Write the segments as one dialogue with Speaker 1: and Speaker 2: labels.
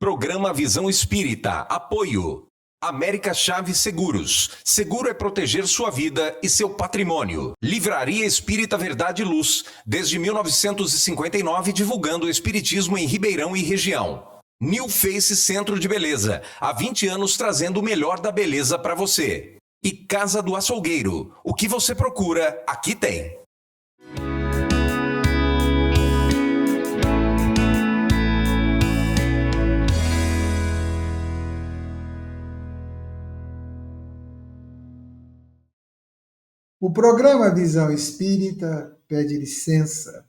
Speaker 1: Programa Visão Espírita. Apoio. América Chaves Seguros. Seguro é proteger sua vida e seu patrimônio. Livraria Espírita Verdade e Luz. Desde 1959, divulgando o espiritismo em Ribeirão e região. New Face Centro de Beleza. Há 20 anos trazendo o melhor da beleza para você. E Casa do Açougueiro. O que você procura, aqui tem.
Speaker 2: O programa Visão Espírita pede licença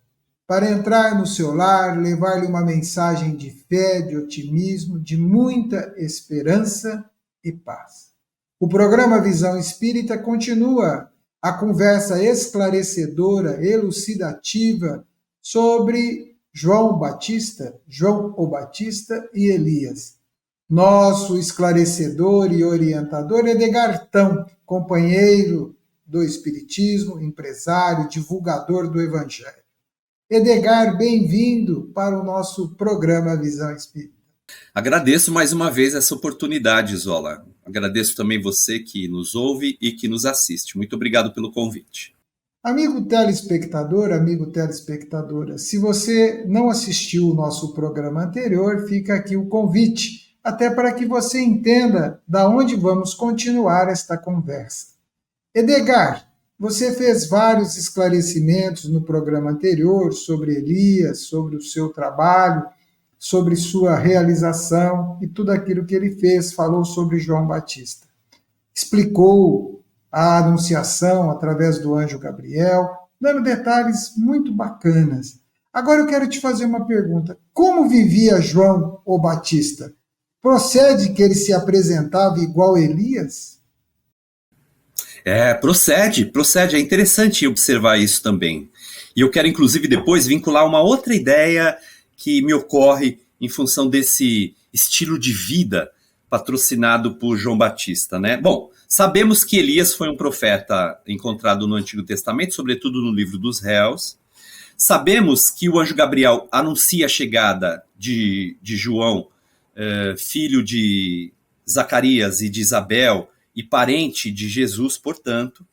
Speaker 2: para entrar no seu lar, levar-lhe uma mensagem de fé, de otimismo, de muita esperança e paz. O programa Visão Espírita continua a conversa esclarecedora, elucidativa sobre João o Batista e Elias. Nosso esclarecedor e orientador Edgar Tão, companheiro do Espiritismo, empresário, divulgador do Evangelho. Edgar, bem-vindo para o nosso programa Visão Espírita.
Speaker 3: Agradeço mais uma vez essa oportunidade, Zola. Agradeço também você que nos ouve e que nos assiste. Muito obrigado pelo convite.
Speaker 2: Amigo telespectador, amigo telespectadora, se você não assistiu o nosso programa anterior, fica aqui o convite, até para que você entenda da onde vamos continuar esta conversa. Edgar, você fez vários esclarecimentos no programa anterior sobre Elias, sobre o seu trabalho, sobre sua realização e tudo aquilo que ele fez, falou sobre João Batista. Explicou a anunciação através do anjo Gabriel, dando detalhes muito bacanas. Agora eu quero te fazer uma pergunta. Como vivia João o Batista? Procede que ele se apresentava igual Elias?
Speaker 3: Procede. É interessante observar isso também. E eu quero, inclusive, depois vincular uma outra ideia que me ocorre em função desse estilo de vida patrocinado por João Batista, né? Bom, sabemos que Elias foi um profeta encontrado no Antigo Testamento, sobretudo no livro dos Réus. Sabemos que o anjo Gabriel anuncia a chegada de João, filho de Zacarias e de Isabel, e parente de Jesus, portanto.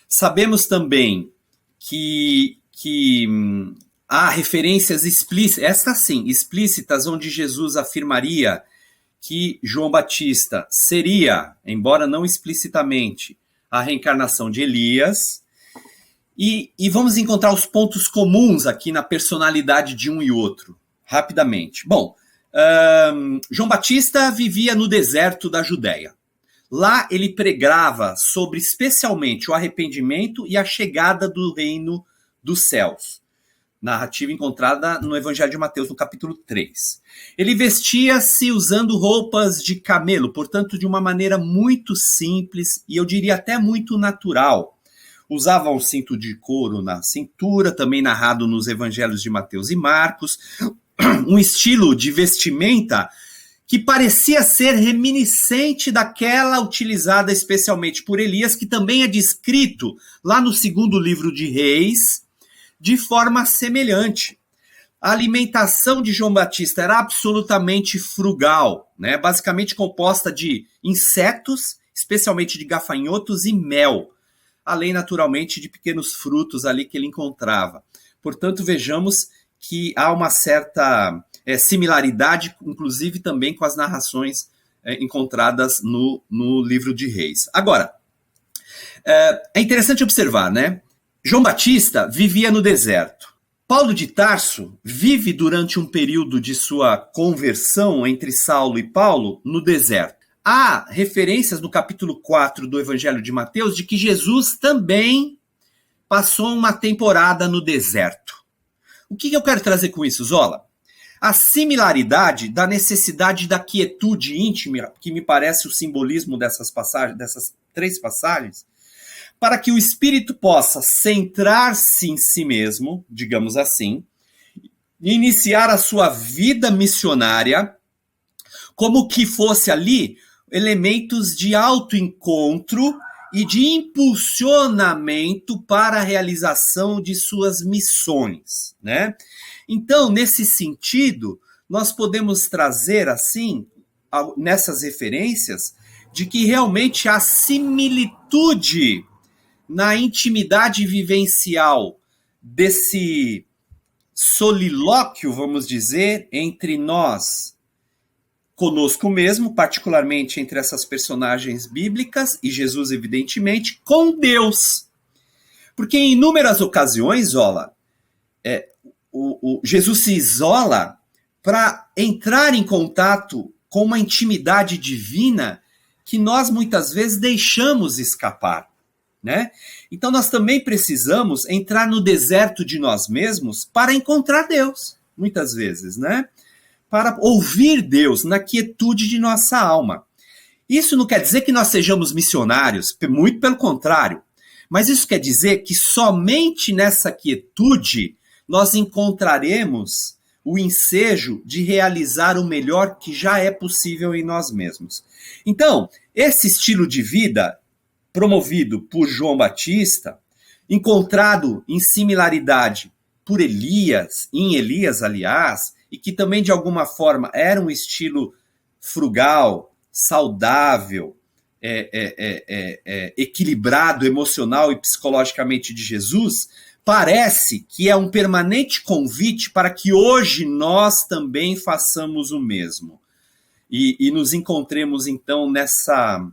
Speaker 3: Sabemos também que há referências explícitas, onde Jesus afirmaria que João Batista seria, embora não explicitamente, a reencarnação de Elias. E vamos encontrar os pontos comuns aqui na personalidade de um e outro, rapidamente. Bom, João Batista vivia no deserto da Judéia. Lá ele pregava sobre especialmente o arrependimento e a chegada do reino dos céus. Narrativa encontrada no Evangelho de Mateus, no capítulo 3. Ele vestia-se usando roupas de camelo, portanto de uma maneira muito simples e eu diria até muito natural. Usava um cinto de couro na cintura, também narrado nos Evangelhos de Mateus e Marcos, um estilo de vestimenta que parecia ser reminiscente daquela utilizada especialmente por Elias, que também é descrito lá no segundo livro de Reis, de forma semelhante. A alimentação de João Batista era absolutamente frugal, né? Basicamente composta de insetos, especialmente de gafanhotos e mel, além naturalmente de pequenos frutos ali que ele encontrava. Portanto, vejamos que há uma certa similaridade, inclusive também com as narrações encontradas no livro de Reis. Agora, é interessante observar, né? João Batista vivia no deserto. Paulo de Tarso vive durante um período de sua conversão entre Saulo e Paulo no deserto. Há referências no capítulo 4 do Evangelho de Mateus de que Jesus também passou uma temporada no deserto. O que eu quero trazer com isso, Zola? A similaridade da necessidade da quietude íntima, que me parece o simbolismo dessas três passagens, para que o espírito possa centrar-se em si mesmo, digamos assim, e iniciar a sua vida missionária, como que fosse ali elementos de autoencontro e de impulsionamento para a realização de suas missões, né? Então, nesse sentido, nós podemos trazer, assim, nessas referências, de que realmente há similitude na intimidade vivencial desse solilóquio, vamos dizer, entre nós, conosco mesmo, particularmente entre essas personagens bíblicas, e Jesus, evidentemente, com Deus. Porque em inúmeras ocasiões, Jesus se isola para entrar em contato com uma intimidade divina que nós muitas vezes deixamos escapar, né? Então nós também precisamos entrar no deserto de nós mesmos para encontrar Deus, muitas vezes, né? Para ouvir Deus na quietude de nossa alma. Isso não quer dizer que nós sejamos missionários, muito pelo contrário, mas isso quer dizer que somente nessa quietude nós encontraremos o ensejo de realizar o melhor que já é possível em nós mesmos. Então, esse estilo de vida promovido por João Batista, encontrado em similaridade por Elias, aliás, e que também de alguma forma era um estilo frugal, saudável, equilibrado emocional e psicologicamente de Jesus, parece que é um permanente convite para que hoje nós também façamos o mesmo. E nos encontremos, então, nessa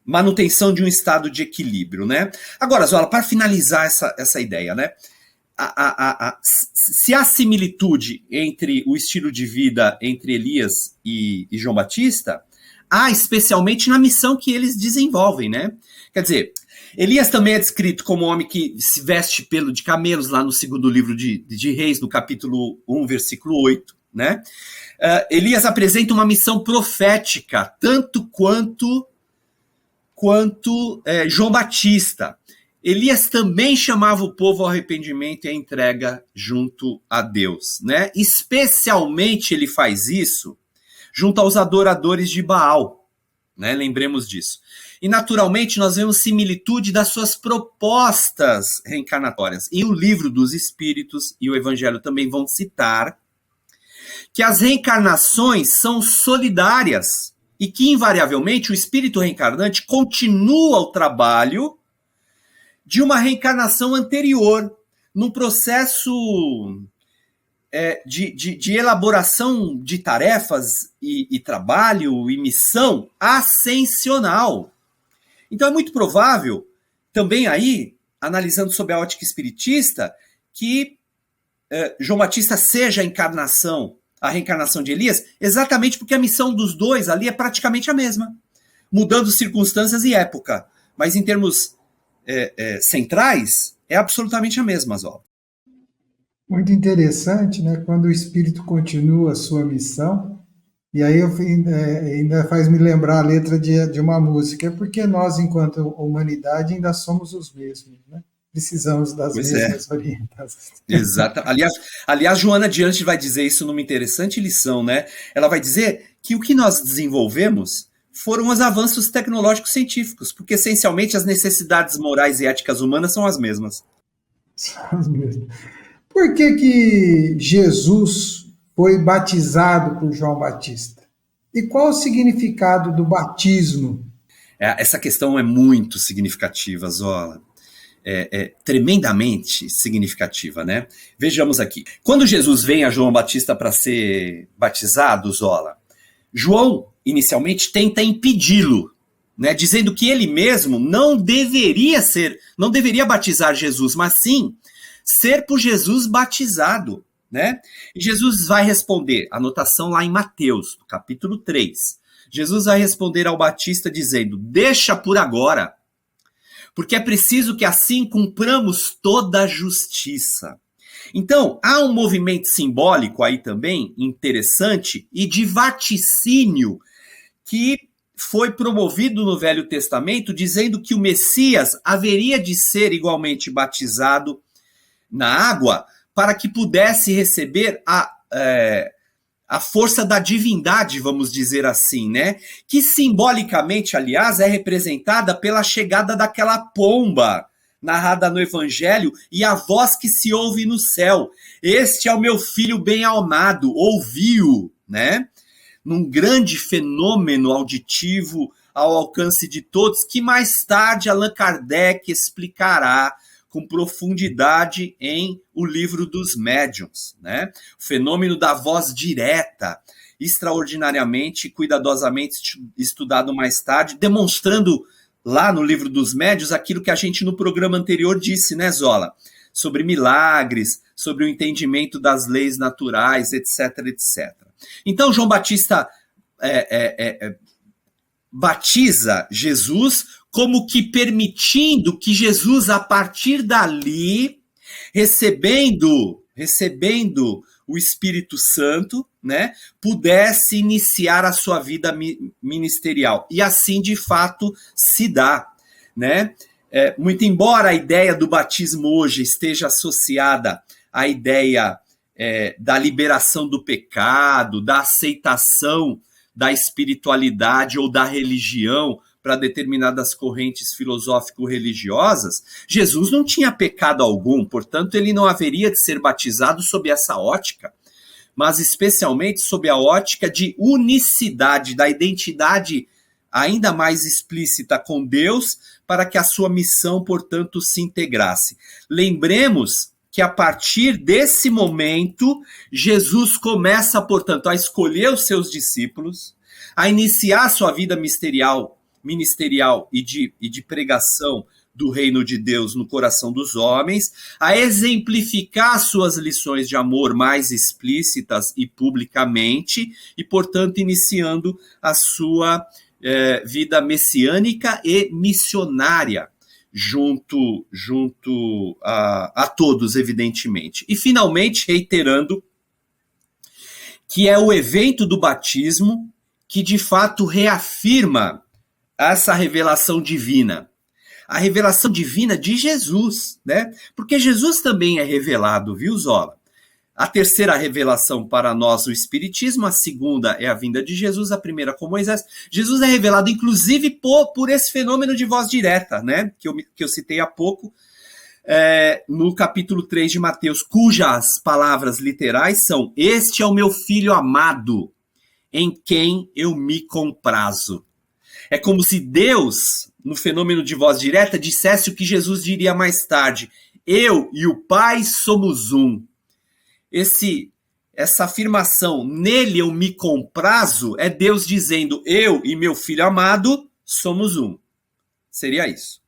Speaker 3: manutenção de um estado de equilíbrio, né? Agora, Zola, para finalizar essa ideia, né? Se há similitude entre o estilo de vida entre Elias e João Batista, há especialmente na missão que eles desenvolvem, né? Quer dizer, Elias também é descrito como um homem que se veste pelo de camelos, lá no segundo livro de Reis, no capítulo 1, versículo 8, né? Elias apresenta uma missão profética, tanto quanto João Batista. Elias também chamava o povo ao arrependimento e à entrega junto a Deus, né? Especialmente ele faz isso junto aos adoradores de Baal, né? Lembremos disso. E, naturalmente, nós vemos similitude das suas propostas reencarnatórias. E o Livro dos Espíritos e o Evangelho também vão citar que as reencarnações são solidárias e que, invariavelmente, o espírito reencarnante continua o trabalho de uma reencarnação anterior, num processo de elaboração de tarefas e trabalho e missão ascensional. Então é muito provável, também aí, analisando sob a ótica espiritista, que João Batista seja a reencarnação de Elias, exatamente porque a missão dos dois ali é praticamente a mesma, mudando circunstâncias e época, mas em termos centrais, é absolutamente a mesma, Zola.
Speaker 2: Muito interessante, né? Quando o espírito continua a sua missão, e aí ainda faz me lembrar a letra de uma música, porque nós, enquanto humanidade, ainda somos os mesmos, né? Precisamos das mesmas orientações.
Speaker 3: Exato. Aliás, Joana Diante vai dizer isso numa interessante lição, né? Ela vai dizer que o que nós desenvolvemos foram os avanços tecnológicos científicos, porque essencialmente as necessidades morais e éticas humanas são as mesmas.
Speaker 2: São as mesmas. Por que Jesus foi batizado por João Batista? E qual o significado do batismo?
Speaker 3: Essa questão é muito significativa, Zola. Tremendamente significativa, né? Vejamos aqui. Quando Jesus vem a João Batista para ser batizado, Zola, João inicialmente tenta impedi-lo, né? Dizendo que ele mesmo não deveria batizar Jesus, mas sim ser por Jesus batizado, né? E Jesus vai responder, anotação lá em Mateus, capítulo 3. Jesus vai responder ao Batista dizendo: deixa por agora, porque é preciso que assim cumpramos toda a justiça. Então, há um movimento simbólico aí também interessante e de vaticínio que foi promovido no Velho Testamento, dizendo que o Messias haveria de ser igualmente batizado na água para que pudesse receber a força da divindade, vamos dizer assim, né? Que simbolicamente, aliás, é representada pela chegada daquela pomba narrada no Evangelho, e a voz que se ouve no céu. Este é o meu filho bem-amado, ouvi-o, né? Num grande fenômeno auditivo ao alcance de todos, que mais tarde Allan Kardec explicará com profundidade em O Livro dos Médiuns, né? O fenômeno da voz direta, extraordinariamente, cuidadosamente estudado mais tarde, demonstrando lá no Livro dos Médiuns aquilo que a gente no programa anterior disse, né, Zola? Sobre milagres, sobre o entendimento das leis naturais, etc, etc. Então, João Batista batiza Jesus como que permitindo que Jesus, a partir dali, recebendo o Espírito Santo, né, pudesse iniciar a sua vida ministerial. E assim, de fato, se dá, né? Muito embora a ideia do batismo hoje esteja associada à ideia da liberação do pecado, da aceitação da espiritualidade ou da religião para determinadas correntes filosófico-religiosas, Jesus não tinha pecado algum, portanto, ele não haveria de ser batizado sob essa ótica, mas especialmente sob a ótica de unicidade, da identidade ainda mais explícita com Deus, para que a sua missão, portanto, se integrasse. Lembremos que a partir desse momento, Jesus começa, portanto, a escolher os seus discípulos, a iniciar sua vida ministerial e de pregação do reino de Deus no coração dos homens, a exemplificar suas lições de amor mais explícitas e publicamente, e, portanto, iniciando a sua vida messiânica e missionária, junto a todos, evidentemente. E, finalmente, reiterando que é o evento do batismo que, de fato, reafirma essa revelação divina. A revelação divina de Jesus, né? Porque Jesus também é revelado, viu, Zola? A terceira revelação para nós, o Espiritismo, a segunda é a vinda de Jesus, a primeira com Moisés. Jesus é revelado, inclusive, por esse fenômeno de voz direta, né? Que eu citei há pouco, no capítulo 3 de Mateus, cujas palavras literais são: este é o meu filho amado, em quem eu me comprazo. É como se Deus, no fenômeno de voz direta, dissesse o que Jesus diria mais tarde: eu e o Pai somos um. Essa afirmação, nele eu me comprazo, é Deus dizendo: eu e meu filho amado somos um. Seria isso.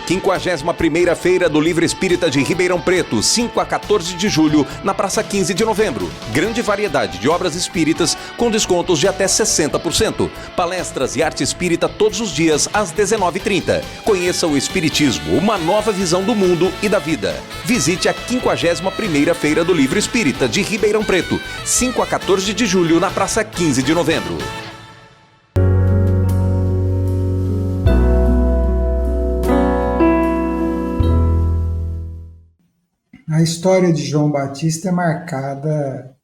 Speaker 1: Quinquagésima-primeira Feira do Livro Espírita de Ribeirão Preto, 5 a 14 de julho, na Praça 15 de Novembro. Grande variedade de obras espíritas com descontos de até 60%. Palestras e arte espírita todos os dias às 19h30. Conheça o Espiritismo, uma nova visão do mundo e da vida. Visite a 51ª Feira do Livro Espírita de Ribeirão Preto, 5 a 14 de julho, na Praça 15 de Novembro.
Speaker 2: A história de João Batista é marcada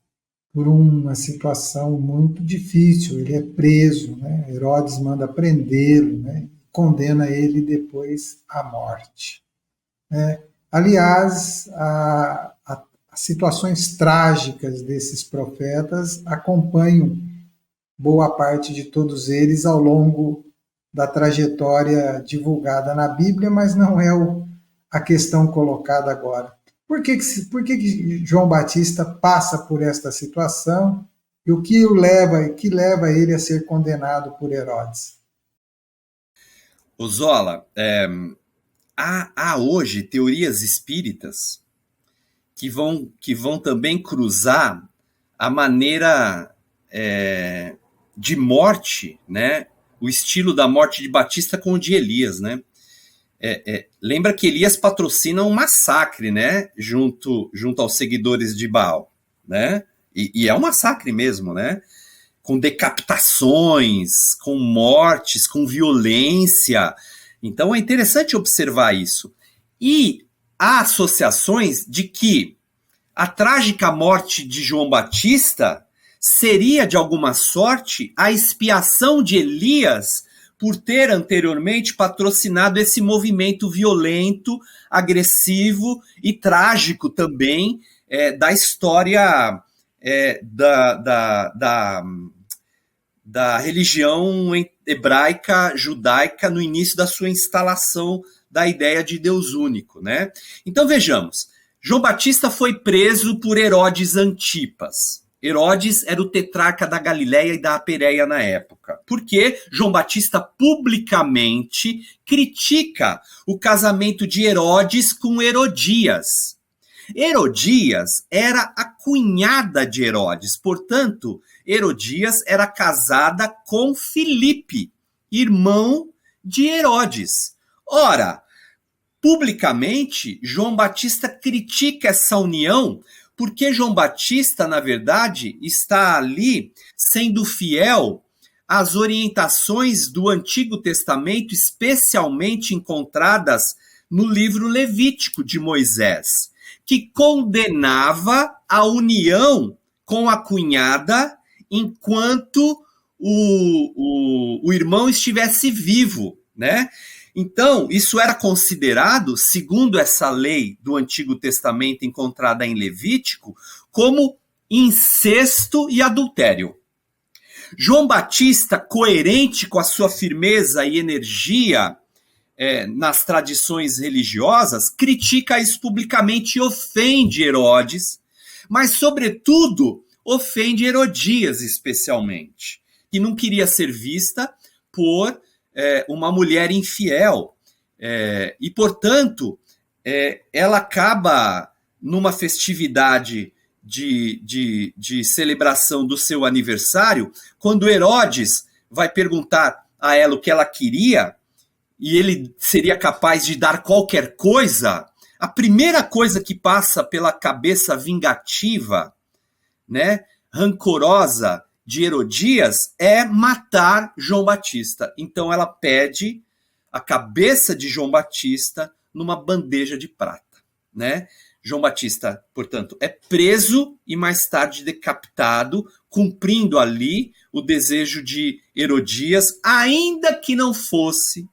Speaker 2: por uma situação muito difícil. Ele é preso, né? Herodes manda prendê-lo, né? Condena ele depois à morte. Aliás, as situações trágicas desses profetas acompanham boa parte de todos eles ao longo da trajetória divulgada na Bíblia, mas não é a questão colocada agora. Por que João Batista passa por esta situação e o que leva ele a ser condenado por Herodes?
Speaker 3: Zola, há hoje teorias espíritas que vão também cruzar a maneira de morte, né? O estilo da morte de Batista com o de Elias, né? Lembra que Elias patrocina um massacre, né, junto aos seguidores de Baal, né? E é um massacre mesmo, né? Com decapitações, com mortes, com violência. Então é interessante observar isso. E há associações de que a trágica morte de João Batista seria, de alguma sorte, a expiação de Elias por ter anteriormente patrocinado esse movimento violento, agressivo e trágico também da história da religião hebraica, judaica, no início da sua instalação da ideia de Deus único, né? Então vejamos, João Batista foi preso por Herodes Antipas. Herodes era o tetrarca da Galileia e da Pérea na época, porque João Batista publicamente critica o casamento de Herodes com Herodias. Herodias era a cunhada de Herodes, portanto, Herodias era casada com Filipe, irmão de Herodes. Ora, publicamente, João Batista critica essa união porque João Batista, na verdade, está ali sendo fiel às orientações do Antigo Testamento, especialmente encontradas no livro Levítico de Moisés, que condenava a união com a cunhada enquanto o irmão estivesse vivo, né? Então, isso era considerado, segundo essa lei do Antigo Testamento encontrada em Levítico, como incesto e adultério. João Batista, coerente com a sua firmeza e energia nas tradições religiosas, critica isso publicamente e ofende Herodes, mas, sobretudo, ofende Herodias especialmente, que não queria ser vista por uma mulher infiel. E, portanto, ela acaba numa festividade de celebração do seu aniversário, quando Herodes vai perguntar a ela o que ela queria, e ele seria capaz de dar qualquer coisa, a primeira coisa que passa pela cabeça vingativa, né, rancorosa de Herodias é matar João Batista. Então ela pede a cabeça de João Batista numa bandeja de prata, né? João Batista, portanto, é preso e mais tarde decapitado, cumprindo ali o desejo de Herodias, ainda que não fosse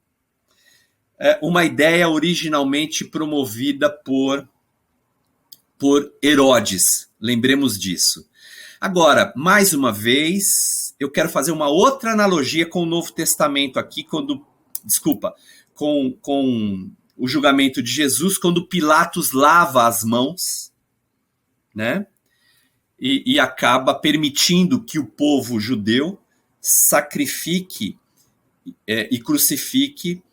Speaker 3: uma ideia originalmente promovida por Herodes. Lembremos disso. Agora, mais uma vez, eu quero fazer uma outra analogia com o Novo Testamento aqui, com o julgamento de Jesus, quando Pilatos lava as mãos, né? E acaba permitindo que o povo judeu sacrifique e crucifique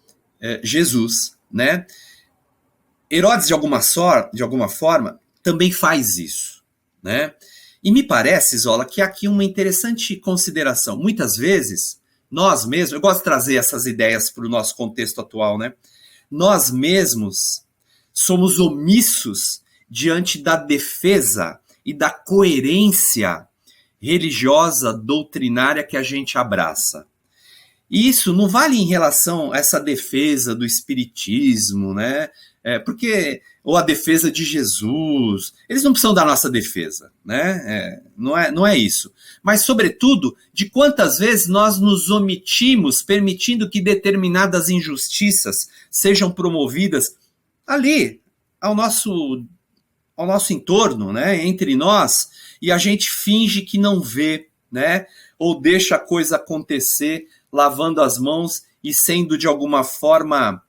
Speaker 3: Jesus, né? Herodes, de alguma forma, também faz isso, né? E me parece, Zola, que há aqui uma interessante consideração. Muitas vezes, nós mesmos, eu gosto de trazer essas ideias para o nosso contexto atual, né? Nós mesmos somos omissos diante da defesa e da coerência religiosa, doutrinária que a gente abraça. E isso não vale em relação a essa defesa do espiritismo, né? Ou a defesa de Jesus. Eles não precisam da nossa defesa, né? Não é isso. Mas, sobretudo, de quantas vezes nós nos omitimos, permitindo que determinadas injustiças sejam promovidas ali, ao nosso entorno, né? Entre nós, e a gente finge que não vê, né? Ou deixa a coisa acontecer, lavando as mãos e sendo, de alguma forma,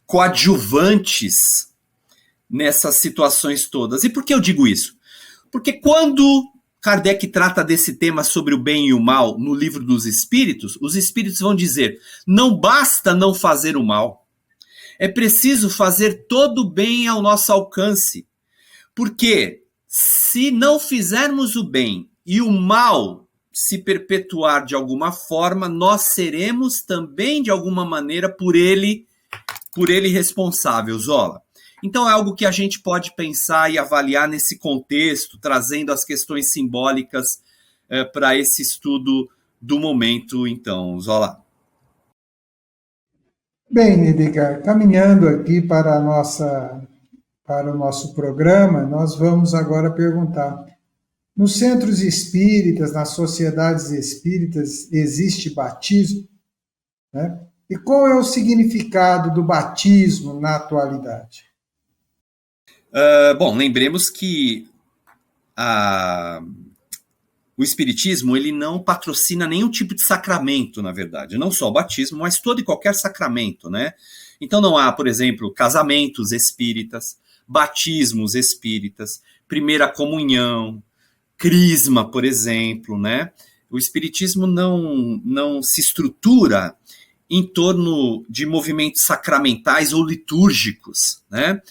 Speaker 3: coadjuvantes nessas situações todas. E por que eu digo isso? Porque quando Kardec trata desse tema sobre o bem e o mal no Livro dos Espíritos, os espíritos vão dizer: não basta não fazer o mal, é preciso fazer todo o bem ao nosso alcance. Porque se não fizermos o bem e o mal se perpetuar de alguma forma, nós seremos também, de alguma maneira, por ele responsável, Zola. Então é algo que a gente pode pensar e avaliar nesse contexto, trazendo as questões simbólicas para esse estudo do momento, então, Zola.
Speaker 2: Bem, Edgar, caminhando aqui para a nossa para o nosso programa, nós vamos agora perguntar: nos centros espíritas, nas sociedades espíritas, existe batismo? Né? E qual é o significado do batismo na atualidade?
Speaker 3: Bom, lembremos que o Espiritismo ele não patrocina nenhum tipo de sacramento, na verdade. Não só o batismo, mas todo e qualquer sacramento, né? Então não há, por exemplo, casamentos espíritas, batismos espíritas, primeira comunhão, crisma, por exemplo, né? O Espiritismo não se estrutura em torno de movimentos sacramentais ou litúrgicos, né?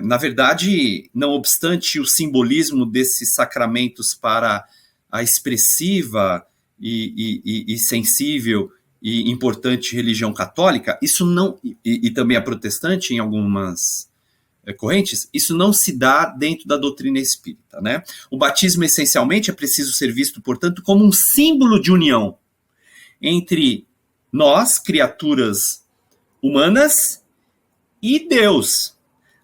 Speaker 3: Na verdade, não obstante o simbolismo desses sacramentos para a expressiva e sensível e importante religião católica, isso não, e também a protestante em algumas correntes, isso não se dá dentro da doutrina espírita, né? O batismo, essencialmente, é preciso ser visto, portanto, como um símbolo de união entre nós, criaturas humanas, e Deus,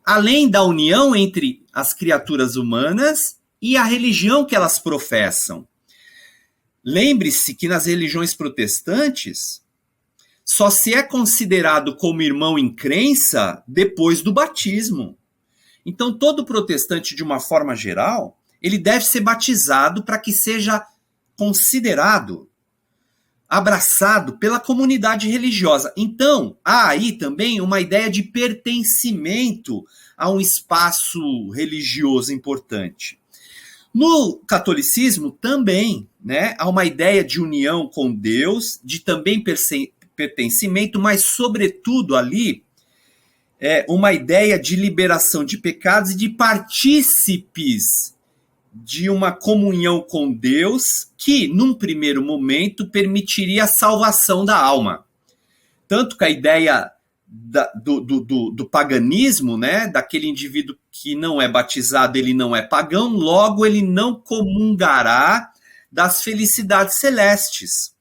Speaker 3: além da união entre as criaturas humanas e a religião que elas professam. Lembre-se que nas religiões protestantes só se é considerado como irmão em crença depois do batismo. Então, todo protestante, de uma forma geral, ele deve ser batizado para que seja considerado, abraçado pela comunidade religiosa. Então, há aí também uma ideia de pertencimento a um espaço religioso importante. No catolicismo também, né, há uma ideia de união com Deus, de também pertencimento, mas sobretudo ali uma ideia de liberação de pecados e de partícipes de uma comunhão com Deus que, num primeiro momento, permitiria a salvação da alma. Tanto que a ideia do paganismo, né, daquele indivíduo que não é batizado, ele não é pagão, logo ele não comungará das felicidades celestes.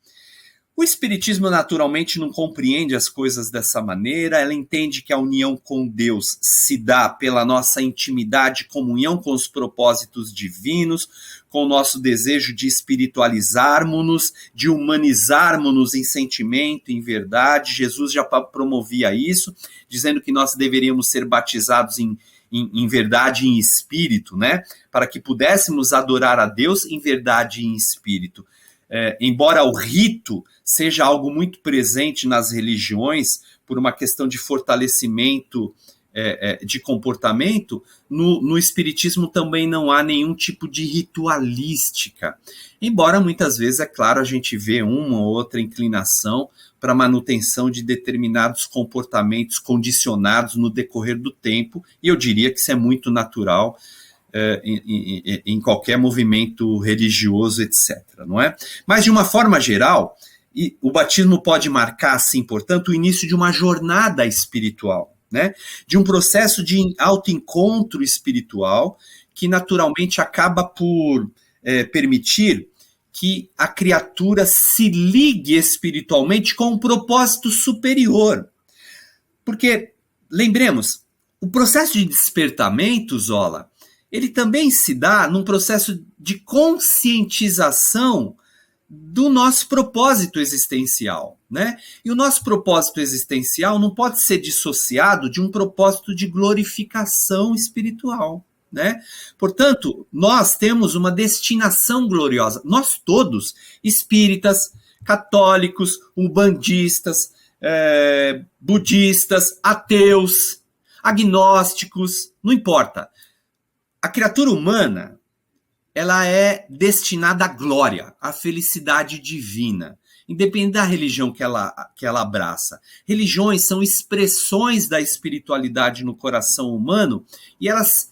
Speaker 3: O Espiritismo naturalmente não compreende as coisas dessa maneira, ela entende que a união com Deus se dá pela nossa intimidade, comunhão com os propósitos divinos, com o nosso desejo de espiritualizarmos-nos, de humanizarmos-nos em sentimento, em verdade. Jesus já promovia isso, dizendo que nós deveríamos ser batizados em verdade e em espírito, né? Para que pudéssemos adorar a Deus em verdade e em espírito. Embora o rito seja algo muito presente nas religiões, por uma questão de fortalecimento de comportamento, no Espiritismo também não há nenhum tipo de ritualística. Embora muitas vezes, é claro, a gente vê uma ou outra inclinação para a manutenção de determinados comportamentos condicionados no decorrer do tempo, e eu diria que isso é muito natural em qualquer movimento religioso, etc. Não é? Mas, de uma forma geral, o batismo pode marcar, assim, portanto, o início de uma jornada espiritual, né? De um processo de autoencontro espiritual que, naturalmente, acaba por permitir que a criatura se ligue espiritualmente com um propósito superior. Porque, lembremos, o processo de despertamento, Zola, ele também se dá num processo de conscientização do nosso propósito existencial, né? E o nosso propósito existencial não pode ser dissociado de um propósito de glorificação espiritual, né? Portanto, nós temos uma destinação gloriosa. Nós todos, espíritas, católicos, umbandistas, budistas, ateus, agnósticos, não importa. A criatura humana, ela é destinada à glória, à felicidade divina, independente da religião que ela abraça. Religiões são expressões da espiritualidade no coração humano e elas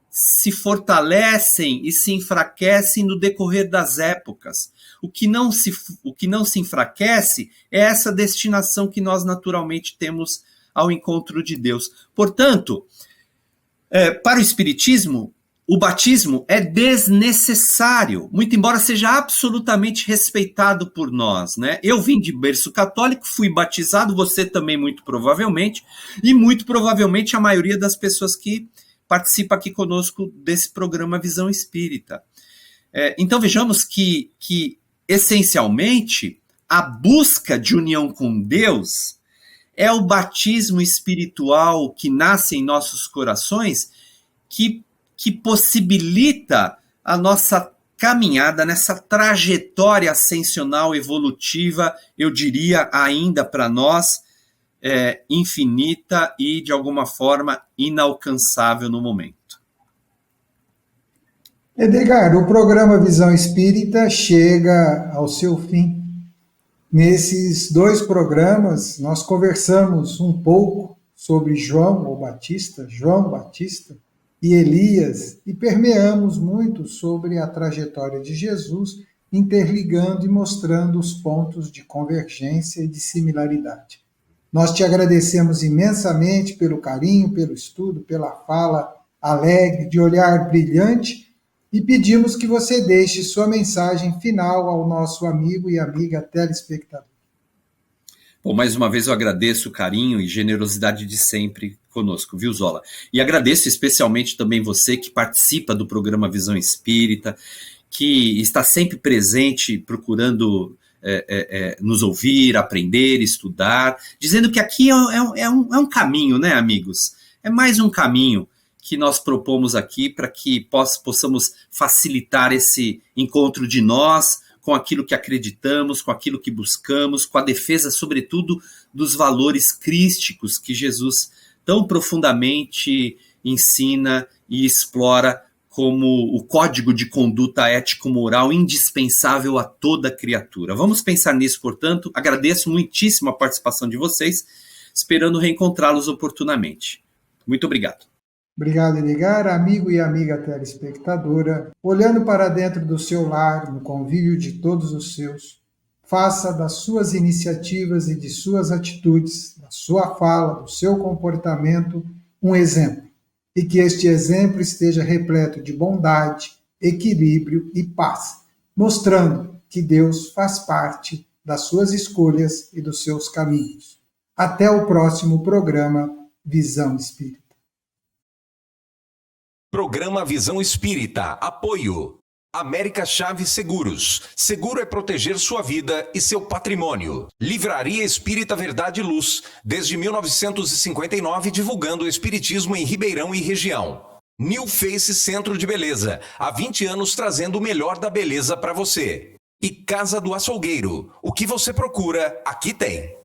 Speaker 3: se fortalecem e se enfraquecem no decorrer das épocas. O que não se enfraquece é essa destinação que nós naturalmente temos ao encontro de Deus. Portanto, para o Espiritismo, o batismo é desnecessário, muito embora seja absolutamente respeitado por nós, né? Eu vim de berço católico, fui batizado, você também muito provavelmente, e muito provavelmente a maioria das pessoas que participa aqui conosco desse programa Visão Espírita. Então vejamos que essencialmente, a busca de união com Deus é o batismo espiritual que nasce em nossos corações, que possibilita a nossa caminhada nessa trajetória ascensional evolutiva, eu diria ainda para nós, infinita e de alguma forma inalcançável no momento.
Speaker 2: Edgar, o programa Visão Espírita chega ao seu fim. Nesses 2 programas, nós conversamos um pouco sobre João Batista e Elias, e permeamos muito sobre a trajetória de Jesus, interligando e mostrando os pontos de convergência e de similaridade. Nós te agradecemos imensamente pelo carinho, pelo estudo, pela fala alegre, de olhar brilhante, e pedimos que você deixe sua mensagem final ao nosso amigo e amiga telespectador.
Speaker 3: Bom, mais uma vez eu agradeço o carinho e generosidade de sempre conosco, viu, Zola? E agradeço especialmente também você que participa do programa Visão Espírita, que está sempre presente, procurando nos ouvir, aprender, estudar, dizendo que aqui é um caminho, né, amigos? É mais um caminho que nós propomos aqui para que possamos facilitar esse encontro de nós com aquilo que acreditamos, com aquilo que buscamos, com a defesa, sobretudo, dos valores crísticos que Jesus tão profundamente ensina e explora como o código de conduta ético-moral indispensável a toda criatura. Vamos pensar nisso, portanto. Agradeço muitíssimo a participação de vocês, esperando reencontrá-los oportunamente. Muito obrigado.
Speaker 2: Obrigado, Edgar, amigo e amiga telespectadora. Olhando para dentro do seu lar, no convívio de todos os seus, faça das suas iniciativas e de suas atitudes, da sua fala, do seu comportamento, um exemplo. E que este exemplo esteja repleto de bondade, equilíbrio e paz, mostrando que Deus faz parte das suas escolhas e dos seus caminhos. Até o próximo programa Visão Espírita.
Speaker 1: Programa Visão Espírita. Apoio. América Chaves Seguros. Seguro é proteger sua vida e seu patrimônio. Livraria Espírita Verdade e Luz. Desde 1959, divulgando o espiritismo em Ribeirão e região. New Face Centro de Beleza. Há 20 anos trazendo o melhor da beleza para você. E Casa do Açougueiro. O que você procura, aqui tem.